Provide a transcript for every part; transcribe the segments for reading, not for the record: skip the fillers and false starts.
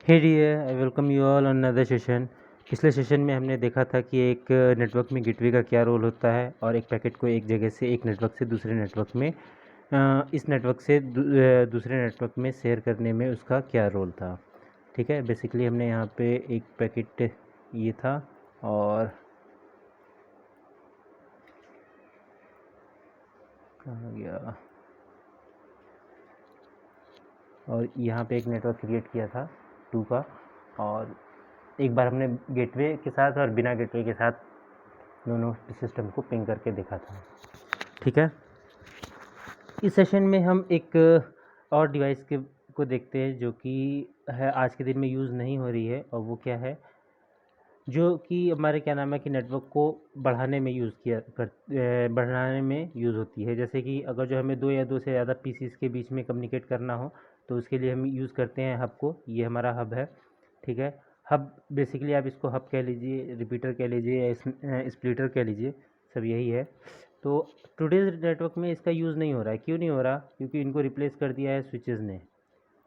Hey dear, I welcome you all on another session. पिछले session में हमने देखा था कि एक नेटवर्क में गेटवे का क्या रोल होता है और एक पैकेट को एक जगह से एक नेटवर्क से दूसरे नेटवर्क में इस नेटवर्क से दूसरे नेटवर्क में शेयर करने में उसका क्या रोल था। ठीक है, बेसिकली हमने यहाँ पे एक पैकेट ये था और कहाँ गया, और यहाँ पे एक नेटवर्क क्रिएट किया था 2 का, और एक बार हमने गेटवे के साथ और बिना गेटवे के साथ दोनों सिस्टम को पिंग करके देखा था। ठीक है, इस सेशन में हम एक और डिवाइस के को देखते हैं जो कि है आज के दिन में यूज़ नहीं हो रही है, और वो क्या है, जो कि हमारे क्या नाम है कि नेटवर्क को बढ़ाने में बढ़ाने में यूज़ होती है। जैसे कि अगर जो हमें 2 या 2 से ज़्यादा पीसीस के बीच में कम्युनिकेट करना हो तो उसके लिए हम यूज़ करते हैं हब को। ये हमारा हब है। ठीक है, हब बेसिकली आप इसको हब कह लीजिए, रिपीटर कह लीजिए या स्प्लिटर कह लीजिए, सब यही है। तो टुडेज नेटवर्क में इसका यूज़ नहीं हो रहा है। क्यों नहीं हो रहा? क्योंकि इनको रिप्लेस कर दिया है स्विचेज़ ने।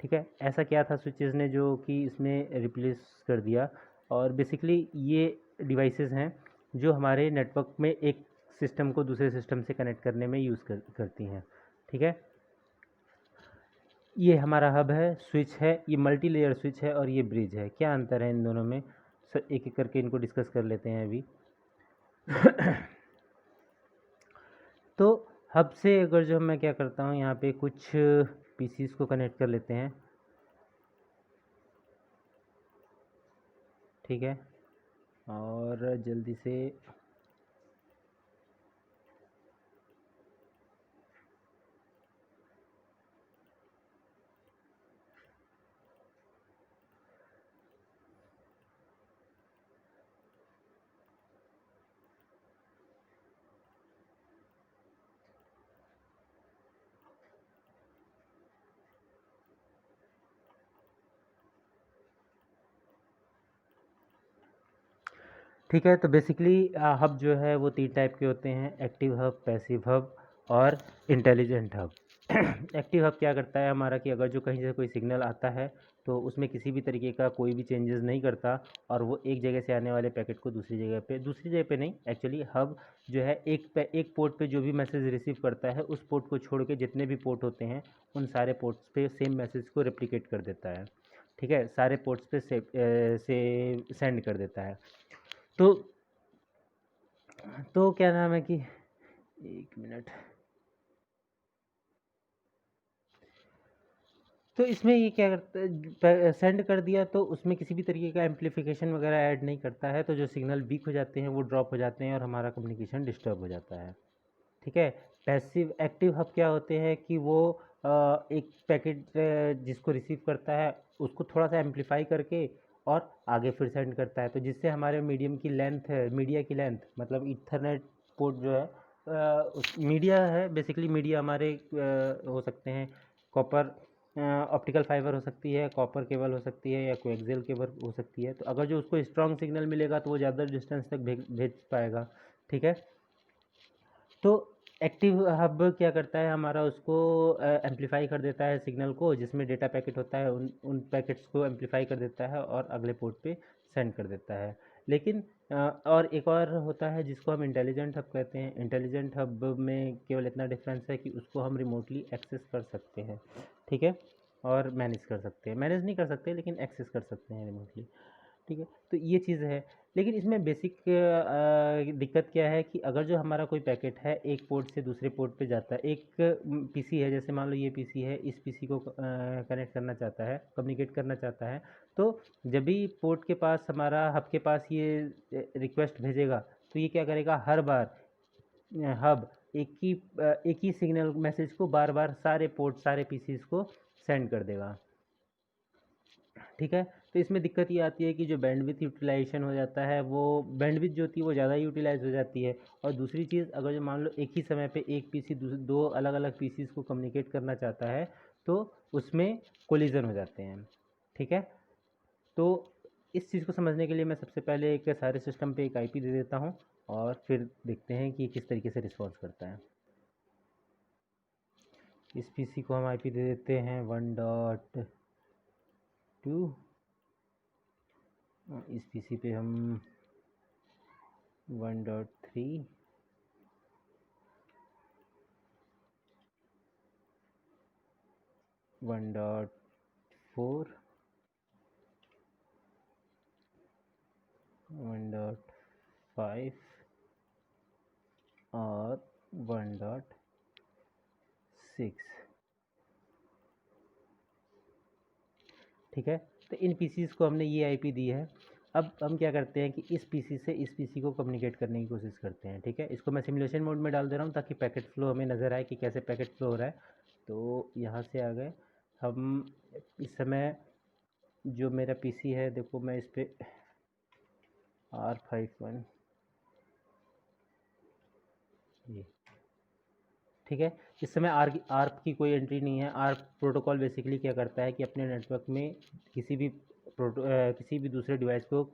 ठीक है, ऐसा क्या था स्विचेज़ ने जो कि इसमें रिप्लेस कर दिया? और बेसिकली ये डिवाइसेस हैं जो हमारे नेटवर्क में एक सिस्टम को दूसरे सिस्टम से कनेक्ट करने में यूज़ करती हैं। ठीक है, ये हमारा हब है, स्विच है, ये मल्टी लेयर स्विच है और ये ब्रिज है। क्या अंतर है इन दोनों में? एक एक करके इनको डिस्कस कर लेते हैं अभी। तो हब से अगर जो मैं क्या करता हूँ, यहाँ पे कुछ पीसीस को कनेक्ट कर लेते हैं। ठीक है, और जल्दी से ठीक है, तो बेसिकली हब जो है वो 3 टाइप के होते हैं: एक्टिव हब, पैसिव हब और इंटेलिजेंट हब। एक्टिव हब क्या करता है हमारा कि अगर जो कहीं से कोई सिग्नल आता है तो उसमें किसी भी तरीके का कोई भी चेंजेस नहीं करता, और वो एक जगह से आने वाले पैकेट को दूसरी जगह पे नहीं, एक्चुअली हब जो है एक पोर्ट पे जो भी मैसेज रिसीव करता है उस पोर्ट को छोड़ के जितने भी पोर्ट होते हैं उन सारे पोर्ट्स पे सेम मैसेज को रेप्लिकेट कर देता है। ठीक है, सारे पोर्ट्स पे से सेंड कर देता है। तो क्या नाम है कि, एक मिनट, तो इसमें ये क्या करता है, सेंड कर दिया तो उसमें किसी भी तरीके का एम्पलीफिकेशन वगैरह ऐड नहीं करता है, तो जो सिग्नल वीक हो जाते हैं वो ड्रॉप हो जाते हैं और हमारा कम्युनिकेशन डिस्टर्ब हो जाता है। ठीक है, पैसिव एक्टिव हब क्या होते हैं कि वो एक पैकेट जिसको रिसीव करता है उसको थोड़ा सा एम्पलीफाई करके और आगे फिर सेंड करता है, तो जिससे हमारे मीडियम की लेंथ है, मीडिया की लेंथ मतलब ईथरनेट पोर्ट जो है मीडिया है। बेसिकली मीडिया हमारे हो सकते हैं कॉपर, ऑप्टिकल फाइबर हो सकती है, कॉपर केबल हो सकती है, या कोएक्सियल केबल हो सकती है। तो अगर जो उसको स्ट्रॉन्ग सिग्नल मिलेगा तो वो ज़्यादा डिस्टेंस तक भेज पाएगा। ठीक है, तो एक्टिव हब क्या करता है हमारा, उसको एम्पलीफाई कर देता है सिग्नल को, जिसमें डेटा पैकेट होता है उन पैकेट्स को एम्पलीफाई कर देता है और अगले पोर्ट पे सेंड कर देता है। लेकिन और एक और होता है जिसको हम इंटेलिजेंट हब कहते हैं। इंटेलिजेंट हब में केवल इतना डिफरेंस है कि उसको हम रिमोटली एक्सेस कर सकते हैं। ठीक है, और मैनेज कर सकते हैं, मैनेज नहीं कर सकते लेकिन एक्सेस कर सकते हैं रिमोटली। ठीक है, तो ये चीज़ है। लेकिन इसमें बेसिक दिक्कत क्या है कि अगर जो हमारा कोई पैकेट है एक पोर्ट से दूसरे पोर्ट पे जाता है, एक पीसी है, जैसे मान लो ये पीसी है, इस पीसी को कनेक्ट करना चाहता है, कम्युनिकेट करना चाहता है, तो जब भी पोर्ट के पास हमारा हब के पास ये रिक्वेस्ट भेजेगा तो ये क्या करेगा, हर बार हब एक ही सिग्नल मैसेज को बार बार सारे पोर्ट सारे पीसीज को सेंड कर देगा। ठीक है, तो इसमें दिक्कत ये आती है कि जो बैंडविड्थ यूटिलाइजेशन हो जाता है, वो बैंडविड्थ जो होती है वो ज़्यादा यूटिलाइज हो जाती है। और दूसरी चीज़, अगर जो मान लो एक ही समय पे एक पीसी दो अलग अलग पीसीस को कम्युनिकेट करना चाहता है तो उसमें कोलिजन हो जाते हैं। ठीक है, तो इस चीज़ को समझने के लिए मैं सबसे पहले एक सारे सिस्टम पे एक आईपी दे देता हूँ और फिर देखते हैं कि किस तरीके से रिस्पॉन्स करता है। इस पीसी को हम आईपी दे देते हैं 1.2 इस पीसी पे हम 1.3 1.4 1.5 और 1.6, ठीक है। तो इन पीसीज को हमने ये आईपी दी है। अब हम क्या करते हैं कि इस पीसी से इस पीसी को कम्युनिकेट करने की कोशिश करते हैं, ठीक है। इसको मैं सिमुलेशन मोड में डाल दे रहा हूँ ताकि पैकेट फ्लो हमें नज़र आए कि कैसे पैकेट फ्लो हो रहा है। तो यहाँ से आ गए हम। इस समय जो मेरा पीसी है, देखो मैं इस पर R51 ये, ठीक है। इस समय आर्प की कोई एंट्री नहीं है। आर्प प्रोटोकॉल बेसिकली क्या करता है कि अपने नेटवर्क में किसी भी दूसरे डिवाइस को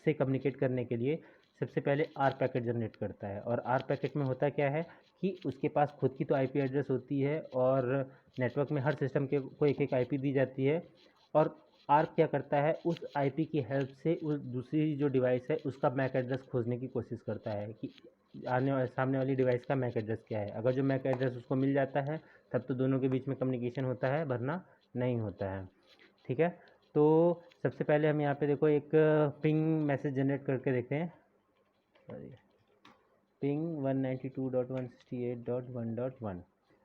से कम्युनिकेट करने के लिए सबसे पहले आर पैकेट जनरेट करता है। और आर पैकेट में होता क्या है कि उसके पास खुद की तो आईपी एड्रेस होती है और नेटवर्क में हर सिस्टम के को एक एक आईपी दी जाती है। और आर्प क्या करता है, उस आईपी की हेल्प से उस दूसरी जो डिवाइस है उसका मैक एड्रेस खोजने की कोशिश करता है कि सामने वाली डिवाइस का मैक एड्रेस क्या है। अगर जो मैक एड्रेस उसको मिल जाता है तब तो दोनों के बीच में कम्युनिकेशन होता है, वरना नहीं होता है, ठीक है। तो सबसे पहले हम यहाँ पे देखो एक पिंग मैसेज जनरेट करके देखते हैं। सॉरी, पिंग 192.168.1.1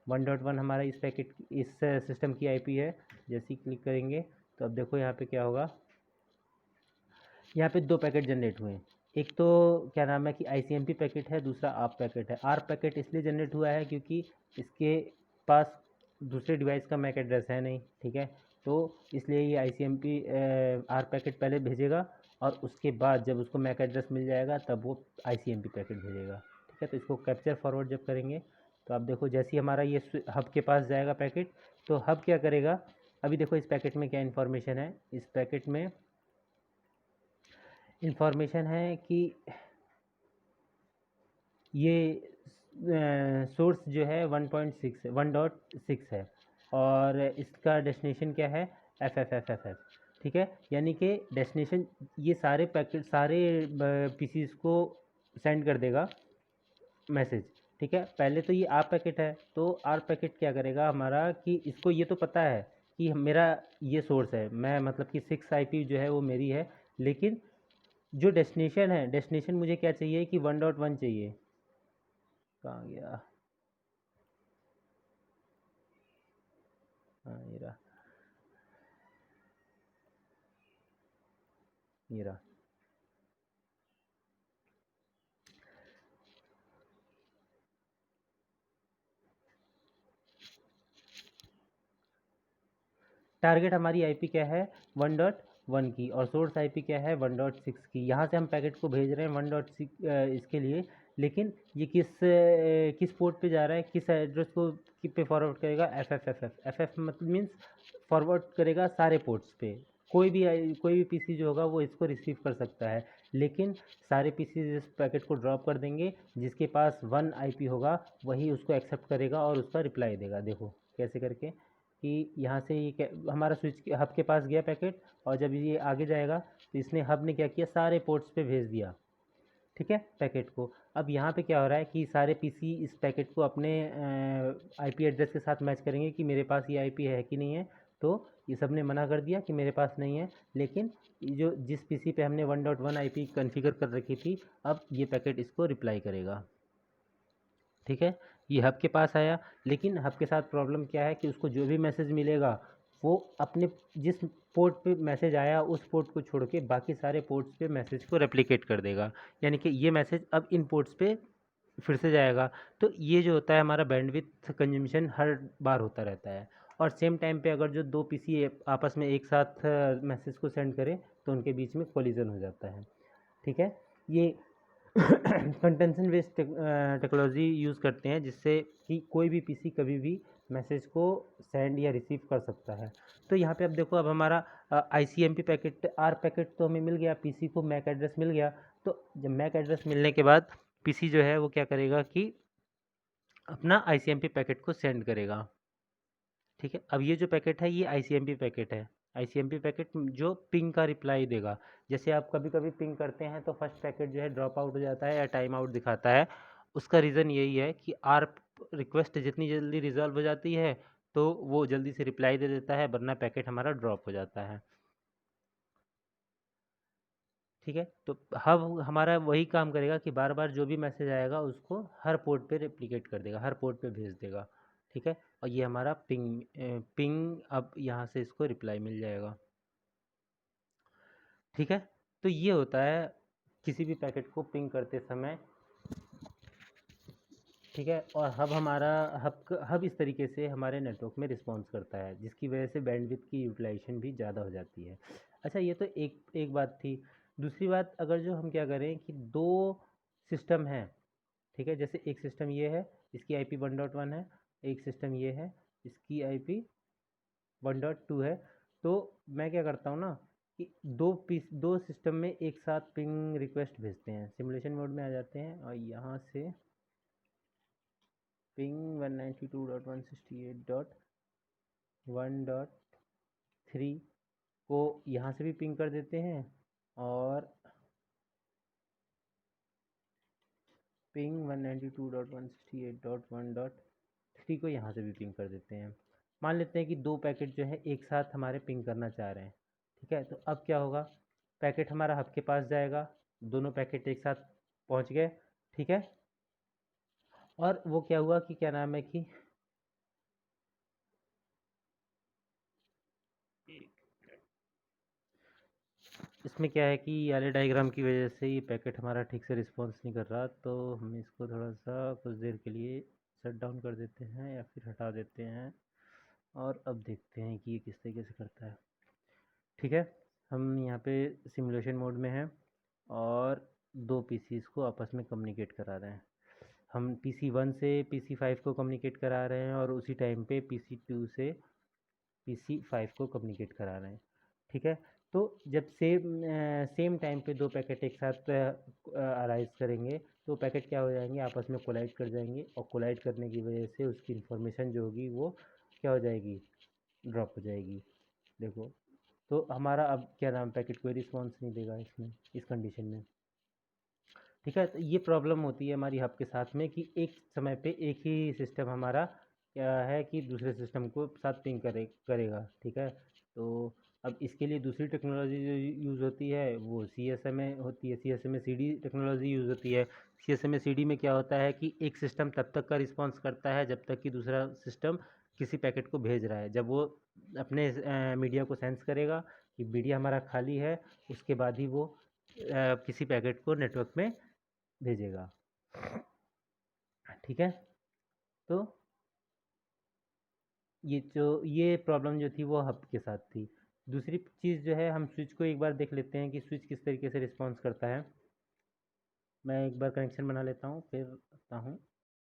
1.1 हमारा इस पैकेट इस सिस्टम की आईपी है। जैसे ही क्लिक करेंगे तो अब देखो यहाँ पे क्या होगा। यहाँ पे दो पैकेट जनरेट हुए हैं। एक तो क्या नाम है कि आईसीएमपी पैकेट है, दूसरा आर पैकेट है। आर पैकेट इसलिए जनरेट हुआ है क्योंकि इसके पास दूसरे डिवाइस का मैक एड्रेस है नहीं, ठीक है। तो इसलिए ये आईसीएमपी आर पैकेट पहले भेजेगा और उसके बाद जब उसको मैक एड्रेस मिल जाएगा तब वो आईसीएमपी पैकेट भेजेगा, ठीक है। तो इसको कैप्चर फॉरवर्ड जब करेंगे तो आप देखो जैसे ही हमारा ये हब के पास जाएगा पैकेट, तो हब क्या करेगा। अभी देखो इस पैकेट में क्या इन्फॉर्मेशन है। इस पैकेट में इंफॉर्मेशन है कि ये सोर्स जो है 1.6 है और इसका डेस्टिनेशन क्या है, F F F F F, ठीक है। यानी कि डेस्टिनेशन ये सारे पैकेट सारे पीसीज को सेंड कर देगा मैसेज, ठीक है। पहले तो ये आर पैकेट है, तो आर पैकेट क्या करेगा हमारा कि इसको ये तो पता है कि मेरा ये सोर्स है, मैं मतलब कि 6 आईपी जो है वो मेरी है। लेकिन जो डेस्टिनेशन है, डेस्टिनेशन मुझे क्या चाहिए कि 1.1 चाहिए। कहाँ गया, हाँ ये रहा। टारगेट हमारी आईपी क्या है 1.1 की और सोर्स आईपी क्या है 1.6 की। यहाँ से हम पैकेट को भेज रहे हैं 1.6 इसके लिए। लेकिन ये किस पोर्ट पे जा रहा है, किस एड्रेस को पे फॉरवर्ड करेगा, F F F F F F मतलब मीन्स फॉरवर्ड करेगा सारे पोर्ट्स पे। कोई भी पीसी जो होगा वो इसको रिसीव कर सकता है। लेकिन सारे पीसी इस पैकेट को ड्रॉप कर देंगे, जिसके पास 1 आईपी होगा वही उसको एक्सेप्ट करेगा और उसका रिप्लाई देगा। देखो कैसे करके कि यहाँ से ये हमारा स्विच हब के पास गया पैकेट, और जब ये आगे जाएगा तो इसने हब ने क्या किया, सारे पोर्ट्स पे भेज दिया, ठीक है, पैकेट को। अब यहाँ पे क्या हो रहा है कि सारे पीसी इस पैकेट को अपने आईपी एड्रेस के साथ मैच करेंगे कि मेरे पास ये आईपी है कि नहीं है। तो ये सब ने मना कर दिया कि मेरे पास नहीं है। लेकिन जो जिस पीसी पे हमने 1.1 आईपी कॉन्फ़िगर कर रखी थी, अब ये पैकेट इसको रिप्लाई करेगा, ठीक है। ये हब के पास आया, लेकिन हब के साथ प्रॉब्लम क्या है कि उसको जो भी मैसेज मिलेगा वो अपने जिस पोर्ट पे मैसेज आया उस पोर्ट को छोड़ के बाकी सारे पोर्ट्स पे मैसेज को रेप्लिकेट कर देगा। यानी कि ये मैसेज अब इन पोर्ट्स पे फिर से जाएगा। तो ये जो होता है हमारा बैंडविड्थ कंजम्पशन हर बार होता रहता है। और सेम टाइम पे अगर जो दो पीसी आपस में एक साथ मैसेज को सेंड करें तो उनके बीच में कोलिजन हो जाता है, ठीक है। ये कंटेंशन बेस्ड टेक्नोलॉजी यूज़ करते हैं जिससे कि कोई भी पीसी कभी भी मैसेज को सेंड या रिसीव कर सकता है। तो यहाँ पे अब देखो, अब हमारा आईसीएमपी पैकेट आर पैकेट तो हमें मिल गया, पीसी को मैक एड्रेस मिल गया। तो जब मैक एड्रेस मिलने के बाद पीसी जो है वो क्या करेगा कि अपना आईसीएमपी पैकेट को सेंड करेगा, ठीक है। अब ये जो पैकेट है ये आईसीएमपी पैकेट है, आईसीएमपी पैकेट जो पिंग का रिप्लाई देगा। जैसे आप कभी कभी पिंग करते हैं तो फर्स्ट पैकेट जो है ड्रॉप आउट हो जाता है या टाइम आउट दिखाता है। उसका रीज़न यही है कि आर रिक्वेस्ट जितनी जल्दी रिजॉल्व हो जाती है तो वो जल्दी से रिप्लाई दे देता है, वरना पैकेट हमारा ड्रॉप हो जाता है। ठीक है, तो हब हमारा वही काम करेगा कि बार बार जो भी मैसेज आएगा उसको हर पोर्ट पे रेप्लिकेट कर देगा, हर पोर्ट पे भेज देगा। ठीक है, और ये हमारा पिंग अब यहाँ से इसको रिप्लाई मिल जाएगा। ठीक है, तो ये होता है किसी भी पैकेट को पिंग करते समय। ठीक है, और हब इस तरीके से हमारे नेटवर्क में रिस्पॉन्स करता है, जिसकी वजह से बैंडविड्थ की यूटिलाइजेशन भी ज़्यादा हो जाती है। अच्छा, ये तो एक एक बात थी। दूसरी बात, अगर जो हम क्या करें कि दो सिस्टम हैं, ठीक है, जैसे एक सिस्टम ये है, इसकी आईपी 1.1 है, एक सिस्टम ये है, इसकी आईपी 1.2 है। तो मैं क्या करता हूँ ना कि दो सिस्टम में एक साथ पिंग रिक्वेस्ट भेजते हैं, सिमुलेशन मोड में आ जाते हैं और यहाँ से पिंग 192.168.1.3 को यहाँ से भी पिंग कर देते हैं और पिंग 192.168.1.3 को यहाँ से भी पिंग कर देते हैं। मान लेते हैं कि दो पैकेट जो है एक साथ हमारे पिंग करना चाह रहे हैं। ठीक है, तो अब क्या होगा, पैकेट हमारा हब के पास जाएगा, दोनों पैकेट एक साथ पहुँच गए। ठीक है, और वो क्या हुआ कि क्या नाम है कि इसमें क्या है कि वाले डायग्राम की वजह से ये पैकेट हमारा ठीक से रिस्पॉन्स नहीं कर रहा, तो हम इसको थोड़ा सा कुछ देर के लिए शट डाउन कर देते हैं या फिर हटा देते हैं और अब देखते हैं कि ये किस तरीके से करता है। ठीक है, हम यहाँ पे सिमुलेशन मोड में हैं और दो पीसीस को आपस में कम्युनिकेट करा रहे हैं। हम PC1 से PC5 को कम्युनिकेट करा रहे हैं और उसी टाइम पे PC2 से PC5 को कम्युनिकेट करा रहे हैं। ठीक है, तो जब सेम टाइम पे दो पैकेट एक साथ अराइज करेंगे तो पैकेट क्या हो जाएंगे, आपस में कोलाइड कर जाएंगे और कोलाइड करने की वजह से उसकी इन्फॉर्मेशन जो होगी वो क्या हो जाएगी, ड्रॉप हो जाएगी। देखो, तो हमारा अब क्या नाम, पैकेट कोई रिस्पॉन्स नहीं देगा इसमें, इस कंडीशन में। ठीक है, तो ये प्रॉब्लम होती है हमारी हब के साथ में कि एक समय पे एक ही सिस्टम हमारा क्या है कि दूसरे सिस्टम को साथ पिंग करेगा। ठीक है, तो अब इसके लिए दूसरी टेक्नोलॉजी जो यूज़ होती है वो CSMA होती है, CSMA CD टेक्नोलॉजी यूज़ होती है। CSMA CD में क्या होता है कि एक सिस्टम तब तक का रिस्पॉन्स करता है जब तक कि दूसरा सिस्टम किसी पैकेट को भेज रहा है। जब वो अपने मीडिया को सेंस करेगा कि मीडिया हमारा खाली है, उसके बाद ही वो किसी पैकेट को नेटवर्क में भेजेगा। ठीक है, तो ये प्रॉब्लम जो थी वो हब के साथ थी। दूसरी चीज़ जो है, हम स्विच को एक बार देख लेते हैं कि स्विच किस तरीके से रिस्पॉन्स करता है। मैं एक बार कनेक्शन बना लेता हूँ फिर आता हूँ।